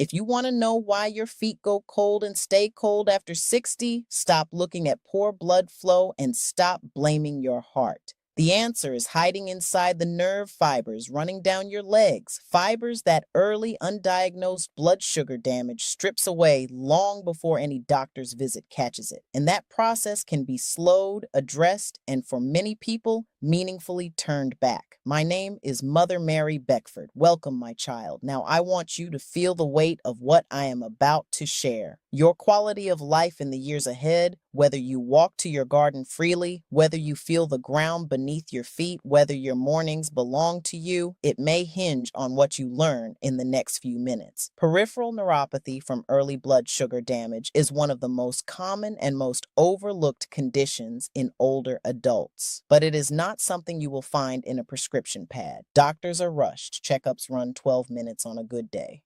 If you want to know why your feet go cold and stay cold after 60, stop looking at poor blood flow and stop blaming your heart. The answer is hiding inside the nerve fibers running down your legs, fibers that early undiagnosed blood sugar damage strips away long before any doctor's visit catches it. And that process can be slowed, addressed, and for many people, meaningfully turned back. My name is Mother Mary Beckford. Welcome, my child. Now I want you to feel the weight of what I am about to share. Your quality of life in the years ahead, whether you walk to your garden freely, whether you feel the ground beneath your feet, whether your mornings belong to you, it may hinge on what you learn in the next few minutes. Peripheral neuropathy from early blood sugar damage is one of the most common and most overlooked conditions in older adults, but it is not something you will find in a prescription pad. Doctors are rushed. Checkups run 12 minutes on a good day.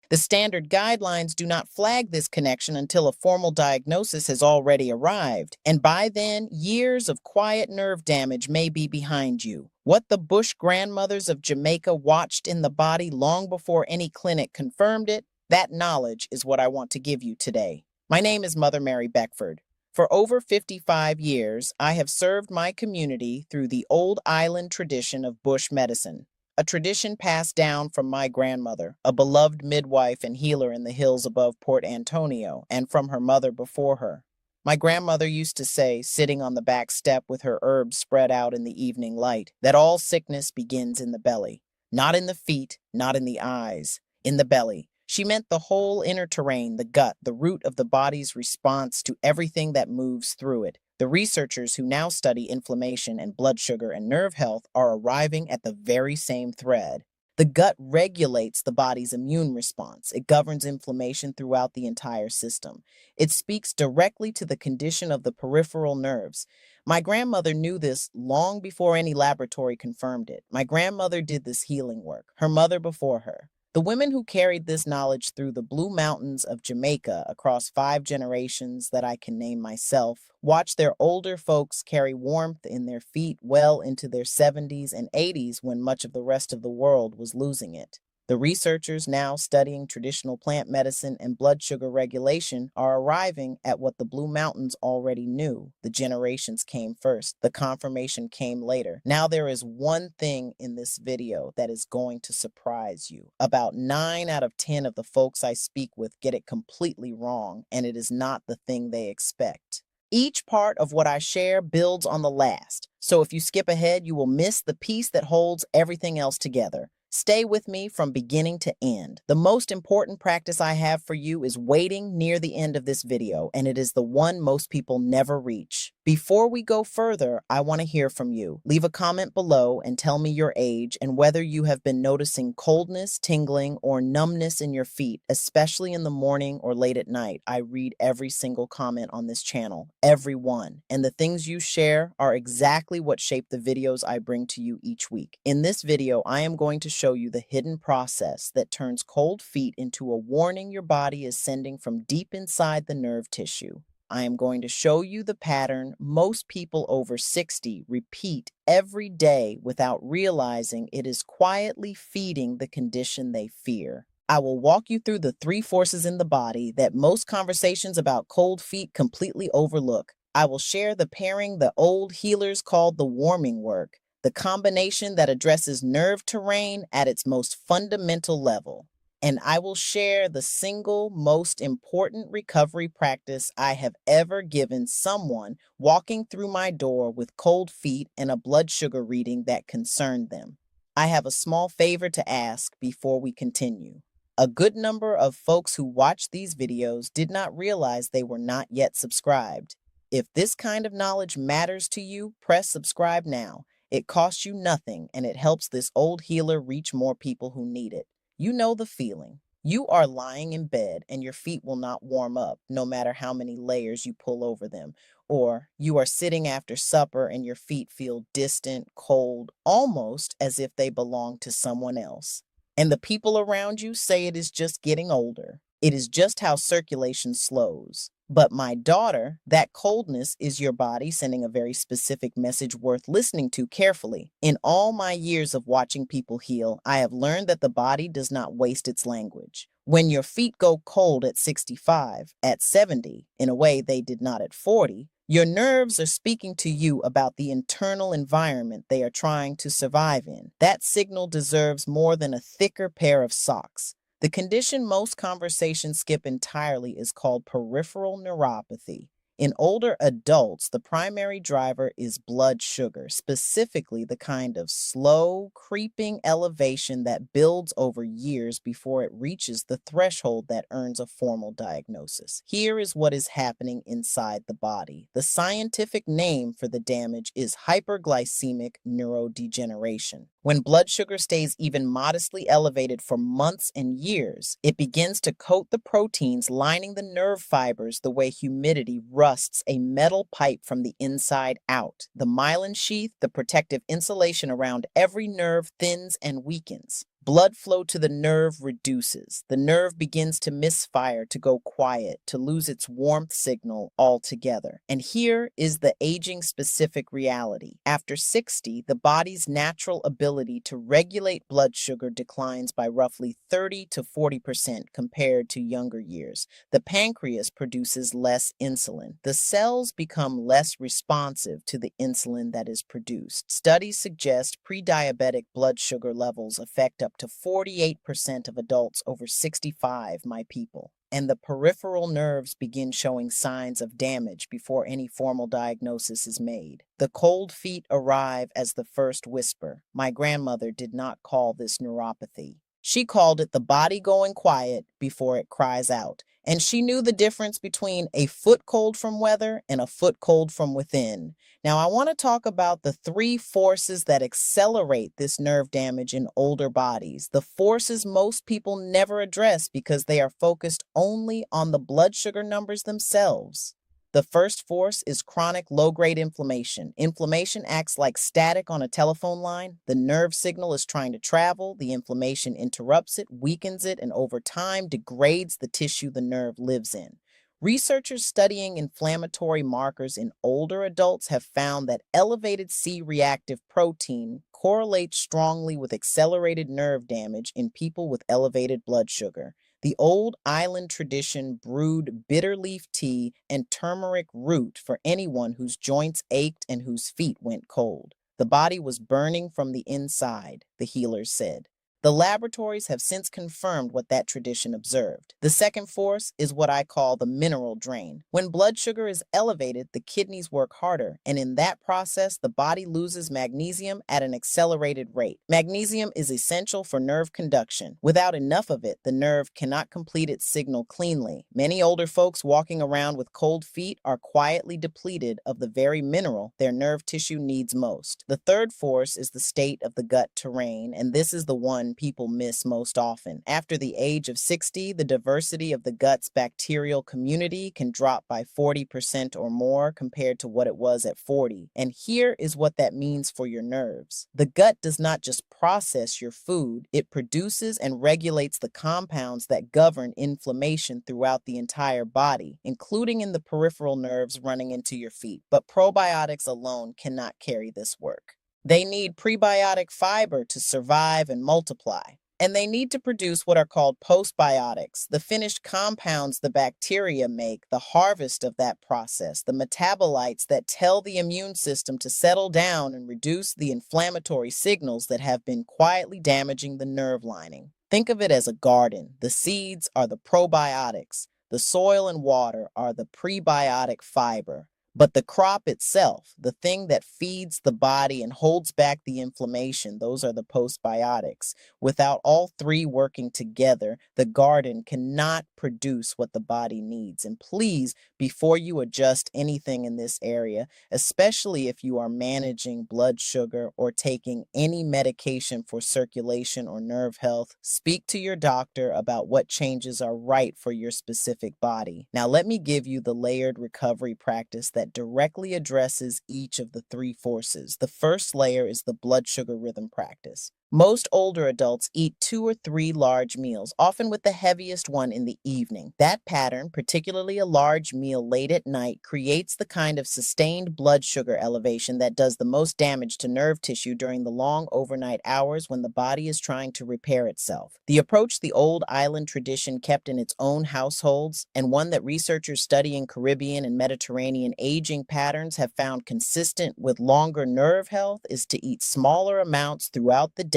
The standard guidelines do not flag this connection until a formal diagnosis has already arrived, and by then, years of quiet nerve damage may be behind you. What the Bush grandmothers of Jamaica watched in the body long before any clinic confirmed it, that knowledge is what I want to give you today. My name is Mother Mary Beckford. For over 55 years, I have served my community through the old island tradition of bush medicine. A tradition passed down from my grandmother, a beloved midwife and healer in the hills above Port Antonio, and from her mother before her. My grandmother used to say, sitting on the back step with her herbs spread out in the evening light, that all sickness begins in the belly. Not in the feet, not in the eyes, in the belly. She meant the whole inner terrain, the gut, the root of the body's response to everything that moves through it. The researchers who now study inflammation and blood sugar and nerve health are arriving at the very same thread. The gut regulates the body's immune response. It governs inflammation throughout the entire system. It speaks directly to the condition of the peripheral nerves. My grandmother knew this long before any laboratory confirmed it. My grandmother did this healing work, her mother before her. The women who carried this knowledge through the Blue Mountains of Jamaica across 5 generations that I can name myself watched their older folks carry warmth in their feet well into their 70s and 80s when much of the rest of the world was losing it. The researchers now studying traditional plant medicine and blood sugar regulation are arriving at what the Blue Mountains already knew. The generations came first. The confirmation came later. Now there is one thing in this video that is going to surprise you. About 9 out of 10 of the folks I speak with get it completely wrong, and it is not the thing they expect. Each part of what I share builds on the last. So if you skip ahead, you will miss the piece that holds everything else together. Stay with me from beginning to end. The most important practice I have for you is waiting near the end of this video, and it is the one most people never reach. Before we go further, I want to hear from you. Leave a comment below and tell me your age and whether you have been noticing coldness, tingling, or numbness in your feet, especially in the morning or late at night. I read every single comment on this channel, every one, and the things you share are exactly what shape the videos I bring to you each week. In this video, I am going to show you the hidden process that turns cold feet into a warning your body is sending from deep inside the nerve tissue. I am going to show you the pattern most people over 60 repeat every day without realizing it is quietly feeding the condition they fear. I will walk you through the 3 forces in the body that most conversations about cold feet completely overlook. I will share the pairing the old healers called the warming work, the combination that addresses nerve terrain at its most fundamental level. And I will share the single most important recovery practice I have ever given someone walking through my door with cold feet and a blood sugar reading that concerned them. I have a small favor to ask before we continue. A good number of folks who watch these videos did not realize they were not yet subscribed. If this kind of knowledge matters to you, press subscribe now. It costs you nothing, and it helps this old healer reach more people who need it. You know the feeling. You are lying in bed and your feet will not warm up, no matter how many layers you pull over them. Or you are sitting after supper and your feet feel distant, cold, almost as if they belong to someone else. And the people around you say it is just getting older. It is just how circulation slows. But my daughter, that coldness is your body sending a very specific message worth listening to carefully. In all my years of watching people heal, I have learned that the body does not waste its language. When your feet go cold at 65, at 70, in a way they did not at 40, your nerves are speaking to you about the internal environment they are trying to survive in. That signal deserves more than a thicker pair of socks. The condition most conversations skip entirely is called peripheral neuropathy. In older adults, the primary driver is blood sugar, specifically the kind of slow, creeping elevation that builds over years before it reaches the threshold that earns a formal diagnosis. Here is what is happening inside the body. The scientific name for the damage is hyperglycemic neurodegeneration. When blood sugar stays even modestly elevated for months and years, it begins to coat the proteins lining the nerve fibers the way humidity rusts a metal pipe from the inside out. The myelin sheath, the protective insulation around every nerve, thins and weakens. Blood flow to the nerve reduces. The nerve begins to misfire, to go quiet, to lose its warmth signal altogether. And here is the aging-specific reality. After 60, the body's natural ability to regulate blood sugar declines by roughly 30 to 40% compared to younger years. The pancreas produces less insulin. The cells become less responsive to the insulin that is produced. Studies suggest pre-diabetic blood sugar levels affect up to 48% of adults over 65, my people. And the peripheral nerves begin showing signs of damage before any formal diagnosis is made. The cold feet arrive as the first whisper. My grandmother did not call this neuropathy. She called it the body going quiet before it cries out. And she knew the difference between a foot cold from weather and a foot cold from within. Now, I want to talk about the three forces that accelerate this nerve damage in older bodies. The forces most people never address because they are focused only on the blood sugar numbers themselves. The first force is chronic low-grade inflammation. Inflammation acts like static on a telephone line. The nerve signal is trying to travel, the inflammation interrupts it, weakens it, and over time degrades the tissue the nerve lives in. Researchers studying inflammatory markers in older adults have found that elevated C-reactive protein correlates strongly with accelerated nerve damage in people with elevated blood sugar. The old island tradition brewed bitter leaf tea and turmeric root for anyone whose joints ached and whose feet went cold. The body was burning from the inside, the healers said. The laboratories have since confirmed what that tradition observed. The second force is what I call the mineral drain. When blood sugar is elevated, the kidneys work harder, and in that process, the body loses magnesium at an accelerated rate. Magnesium is essential for nerve conduction. Without enough of it, the nerve cannot complete its signal cleanly. Many older folks walking around with cold feet are quietly depleted of the very mineral their nerve tissue needs most. The third force is the state of the gut terrain, and this is the one people miss most often. After the age of 60, the diversity of the gut's bacterial community can drop by 40% or more compared to what it was at 40. And here is what that means for your nerves. The gut does not just process your food, it produces and regulates the compounds that govern inflammation throughout the entire body, including in the peripheral nerves running into your feet. But probiotics alone cannot carry this work. They need prebiotic fiber to survive and multiply. And they need to produce what are called postbiotics, the finished compounds the bacteria make, the harvest of that process, the metabolites that tell the immune system to settle down and reduce the inflammatory signals that have been quietly damaging the nerve lining. Think of it as a garden. The seeds are the probiotics. The soil and water are the prebiotic fiber. But the crop itself, the thing that feeds the body and holds back the inflammation, those are the postbiotics. Without all three working together, the garden cannot produce what the body needs. And please, before you adjust anything in this area, especially if you are managing blood sugar or taking any medication for circulation or nerve health, speak to your doctor about what changes are right for your specific body. Now, let me give you the layered recovery practice that directly addresses each of the three forces. The first layer is the blood sugar rhythm practice. Most older adults eat 2 or 3 large meals, often with the heaviest one in the evening. That pattern, particularly a large meal late at night, creates the kind of sustained blood sugar elevation that does the most damage to nerve tissue during the long overnight hours when the body is trying to repair itself. The approach the old island tradition kept in its own households, and one that researchers studying Caribbean and Mediterranean aging patterns have found consistent with longer nerve health, is to eat smaller amounts throughout the day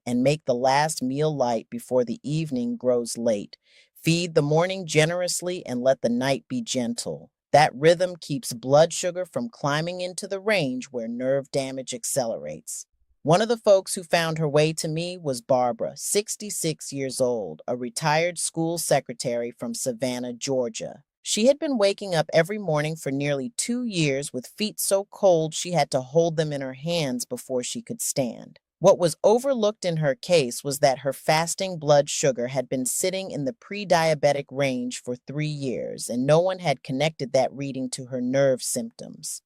and make the last meal light before the evening grows late. Feed the morning generously and let the night be gentle. That rhythm keeps blood sugar from climbing into the range where nerve damage accelerates. One of the folks who found her way to me was Barbara, 66 years old, a retired school secretary from Savannah, Georgia. She had been waking up every morning for nearly 2 years with feet so cold she had to hold them in her hands before she could stand. What was overlooked in her case was that her fasting blood sugar had been sitting in the pre-diabetic range for 3 years, and no one had connected that reading to her nerve symptoms.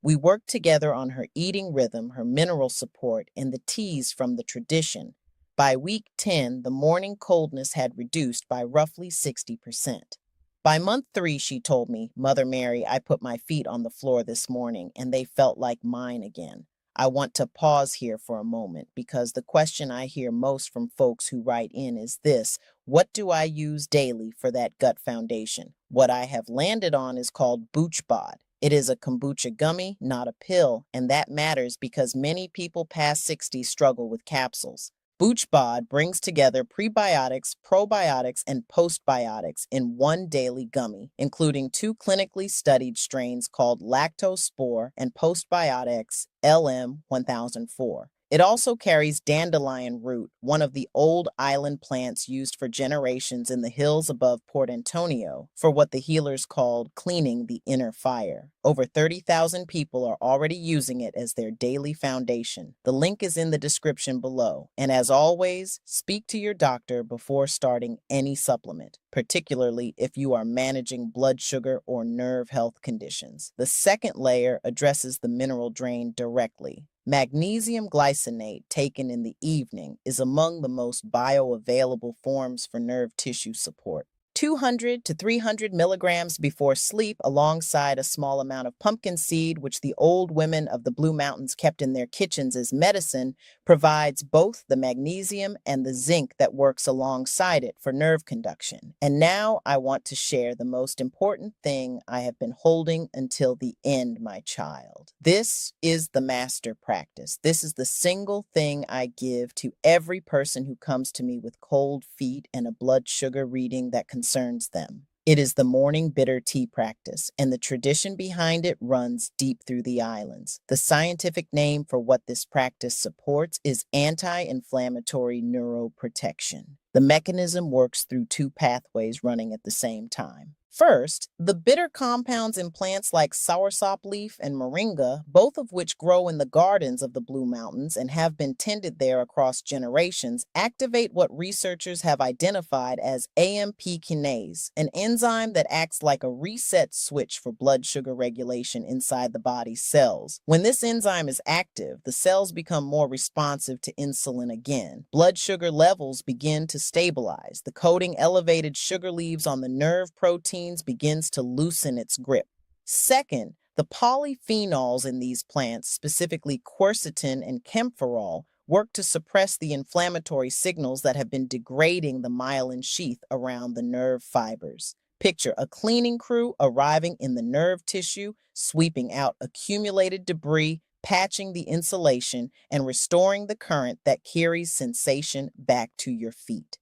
We worked together on her eating rhythm, her mineral support, and the teas from the tradition. By week 10, the morning coldness had reduced by roughly 60%. By month 3, she told me, "Mother Mary, I put my feet on the floor this morning and they felt like mine again." I want to pause here for a moment because the question I hear most from folks who write in is this: what do I use daily for that gut foundation? What I have landed on is called BoochBod. It is a kombucha gummy, not a pill, and that matters because many people past 60 struggle with capsules. BoochBod brings together prebiotics, probiotics, and postbiotics in one daily gummy, including 2 clinically studied strains called Lactospore and Postbiotics LM1004. It also carries dandelion root, one of the old island plants used for generations in the hills above Port Antonio, for what the healers called cleaning the inner fire. Over 30,000 people are already using it as their daily foundation. The link is in the description below. And as always, speak to your doctor before starting any supplement, particularly if you are managing blood sugar or nerve health conditions. The second layer addresses the mineral drain directly. Magnesium glycinate taken in the evening is among the most bioavailable forms for nerve tissue support. 200 to 300 milligrams before sleep, alongside a small amount of pumpkin seed, which the old women of the Blue Mountains kept in their kitchens as medicine, provides both the magnesium and the zinc that works alongside it for nerve conduction. And now I want to share the most important thing I have been holding until the end, my child. This is the master practice. This is the single thing I give to every person who comes to me with cold feet and a blood sugar reading that concerns them. It is the morning bitter tea practice, and the tradition behind it runs deep through the islands. The scientific name for what this practice supports is anti-inflammatory neuroprotection. The mechanism works through 2 pathways running at the same time. First, the bitter compounds in plants like soursop leaf and moringa, both of which grow in the gardens of the Blue Mountains and have been tended there across generations, activate what researchers have identified as AMP kinase, an enzyme that acts like a reset switch for blood sugar regulation inside the body's cells. When this enzyme is active, the cells become more responsive to insulin again. Blood sugar levels begin to stabilize. The coating elevated sugar leaves on the nerve protein begins to loosen its grip. Second, the polyphenols in these plants, specifically quercetin and camphorol, work to suppress the inflammatory signals that have been degrading the myelin sheath around the nerve fibers. Picture a cleaning crew arriving in the nerve tissue, sweeping out accumulated debris, patching the insulation, and restoring the current that carries sensation back to your feet.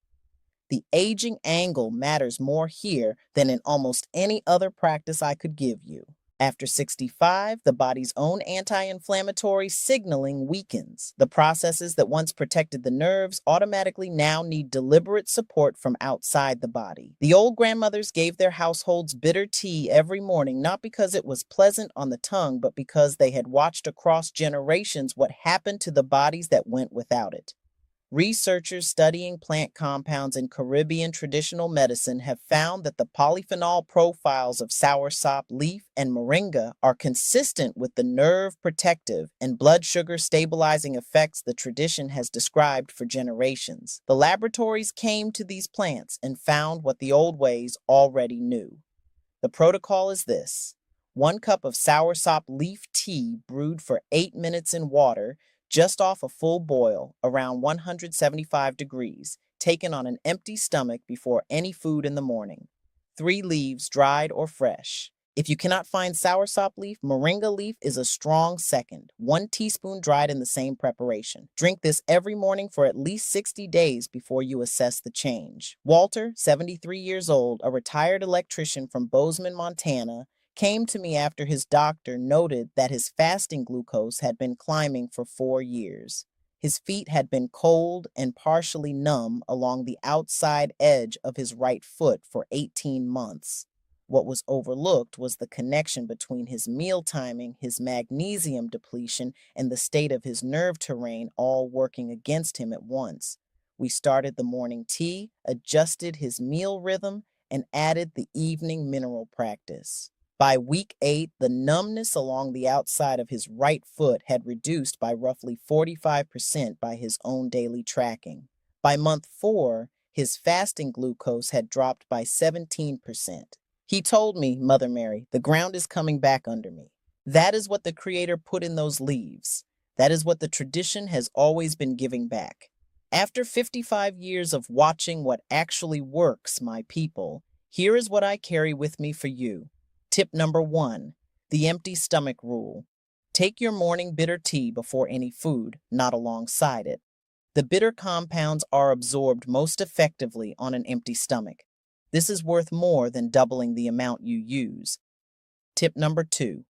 The aging angle matters more here than in almost any other practice I could give you. After 65, the body's own anti-inflammatory signaling weakens. The processes that once protected the nerves automatically now need deliberate support from outside the body. The old grandmothers gave their households bitter tea every morning, not because it was pleasant on the tongue, but because they had watched across generations what happened to the bodies that went without it. Researchers studying plant compounds in Caribbean traditional medicine have found that the polyphenol profiles of soursop leaf and moringa are consistent with the nerve protective and blood sugar stabilizing effects the tradition has described for generations. The laboratories came to these plants and found what the old ways already knew. The protocol is this: 1 cup of soursop leaf tea brewed for 8 minutes in water, just off a full boil, around 175 degrees, taken on an empty stomach before any food in the morning. 3 leaves, dried or fresh. If you cannot find soursop leaf, moringa leaf is a strong second. 1 teaspoon dried in the same preparation. Drink this every morning for at least 60 days before you assess the change. Walter, 73 years old, a retired electrician from Bozeman, Montana, came to me after his doctor noted that his fasting glucose had been climbing for 4 years. His feet had been cold and partially numb along the outside edge of his right foot for 18 months. What was overlooked was the connection between his meal timing, his magnesium depletion, and the state of his nerve terrain all working against him at once. We started the morning tea, adjusted his meal rhythm, and added the evening mineral practice. By week 8, the numbness along the outside of his right foot had reduced by roughly 45% by his own daily tracking. By month 4, his fasting glucose had dropped by 17%. He told me, Mother Mary, the ground is coming back under me. That is what the Creator put in those leaves. That is what the tradition has always been giving back. After 55 years of watching what actually works, my people, here is what I carry with me for you. Tip number 1, the empty stomach rule. Take your morning bitter tea before any food, not alongside it. The bitter compounds are absorbed most effectively on an empty stomach. This is worth more than doubling the amount you use. Tip number 2,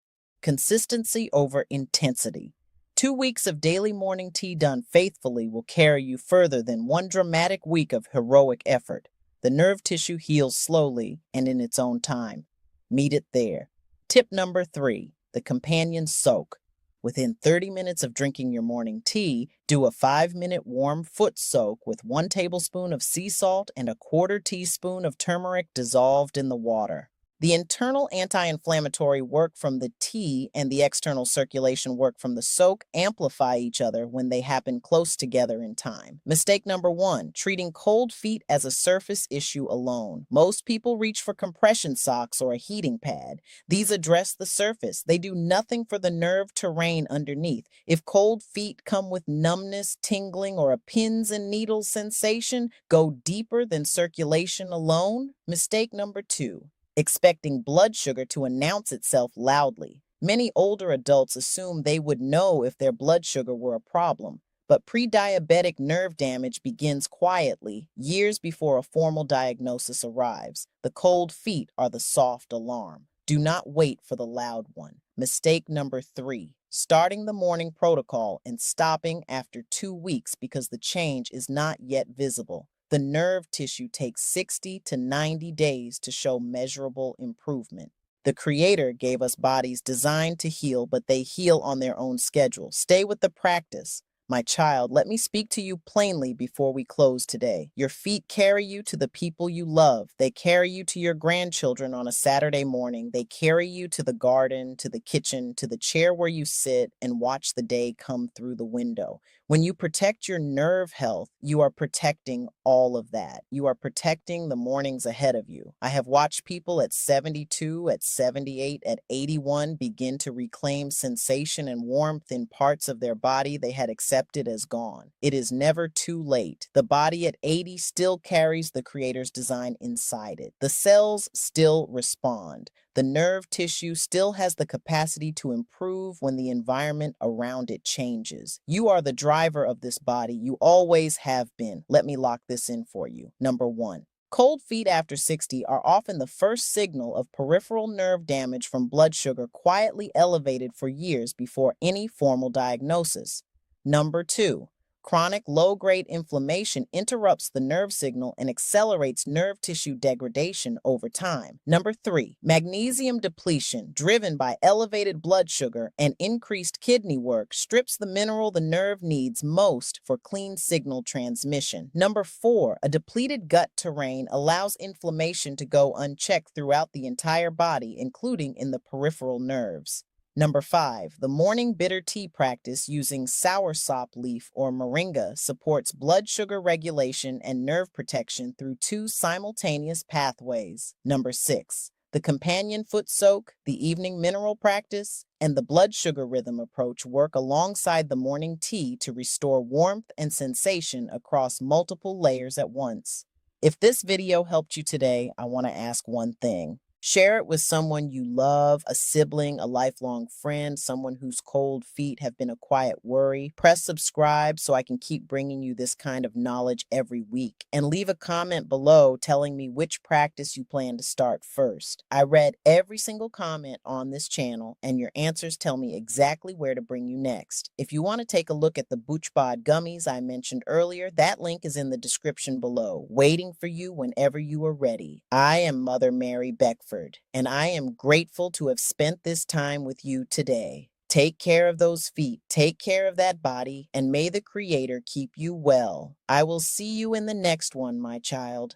consistency over intensity. 2 weeks of daily morning tea done faithfully will carry you further than 1 dramatic week of heroic effort. The nerve tissue heals slowly and in its own time. Meet it there. Tip number 3, the companion soak. Within 30 minutes of drinking your morning tea, do a 5-minute warm foot soak with 1 tablespoon of sea salt and a 1/4 teaspoon of turmeric dissolved in the water. The internal anti-inflammatory work from the tea and the external circulation work from the soak amplify each other when they happen close together in time. Mistake number 1, treating cold feet as a surface issue alone. Most people reach for compression socks or a heating pad. These address the surface. They do nothing for the nerve terrain underneath. If cold feet come with numbness, tingling, or a pins and needles sensation, go deeper than circulation alone. Mistake number 2, expecting blood sugar to announce itself loudly. Many older adults assume they would know if their blood sugar were a problem, but pre-diabetic nerve damage begins quietly, years before a formal diagnosis arrives. The cold feet are the soft alarm. Do not wait for the loud one. Mistake number 3, starting the morning protocol and stopping after 2 weeks because the change is not yet visible. The nerve tissue takes 60 to 90 days to show measurable improvement. The Creator gave us bodies designed to heal, but they heal on their own schedule. Stay with the practice. My child, let me speak to you plainly before we close today. Your feet carry you to the people you love. They carry you to your grandchildren on a Saturday morning. They carry you to the garden, to the kitchen, to the chair where you sit and watch the day come through the window. When you protect your nerve health, you are protecting all of that. You are protecting the mornings ahead of you. I have watched people at 72, at 78, at 81 begin to reclaim sensation and warmth in parts of their body they had accepted as gone. It is never too late. The body at 80 still carries the Creator's design inside it. The cells still respond. The nerve tissue still has the capacity to improve when the environment around it changes. You are the driver of this body. You always have been. Let me lock this in for you. Number 1. Cold feet after 60 are often the first signal of peripheral nerve damage from blood sugar quietly elevated for years before any formal diagnosis. Number 2. Chronic low-grade inflammation interrupts the nerve signal and accelerates nerve tissue degradation over time. Number 3, magnesium depletion, driven by elevated blood sugar and increased kidney work, strips the mineral the nerve needs most for clean signal transmission. Number 4, a depleted gut terrain allows inflammation to go unchecked throughout the entire body, including in the peripheral nerves. Number 5, the morning bitter tea practice using soursop leaf or moringa supports blood sugar regulation and nerve protection through 2 simultaneous pathways. Number 6, the companion foot soak, the evening mineral practice, and the blood sugar rhythm approach work alongside the morning tea to restore warmth and sensation across multiple layers at once. If this video helped you today, I want to ask one thing. Share it with someone you love, a sibling, a lifelong friend, someone whose cold feet have been a quiet worry. Press subscribe so I can keep bringing you this kind of knowledge every week. And leave a comment below telling me which practice you plan to start first. I read every single comment on this channel, and your answers tell me exactly where to bring you next. If you want to take a look at the BoochBod Gummies I mentioned earlier, that link is in the description below, waiting for you whenever you are ready. I am Mother Mary Beckford, and I am grateful to have spent this time with you today. Take care of those feet, take care of that body, and may the Creator keep you well. I will see you in the next one, my child.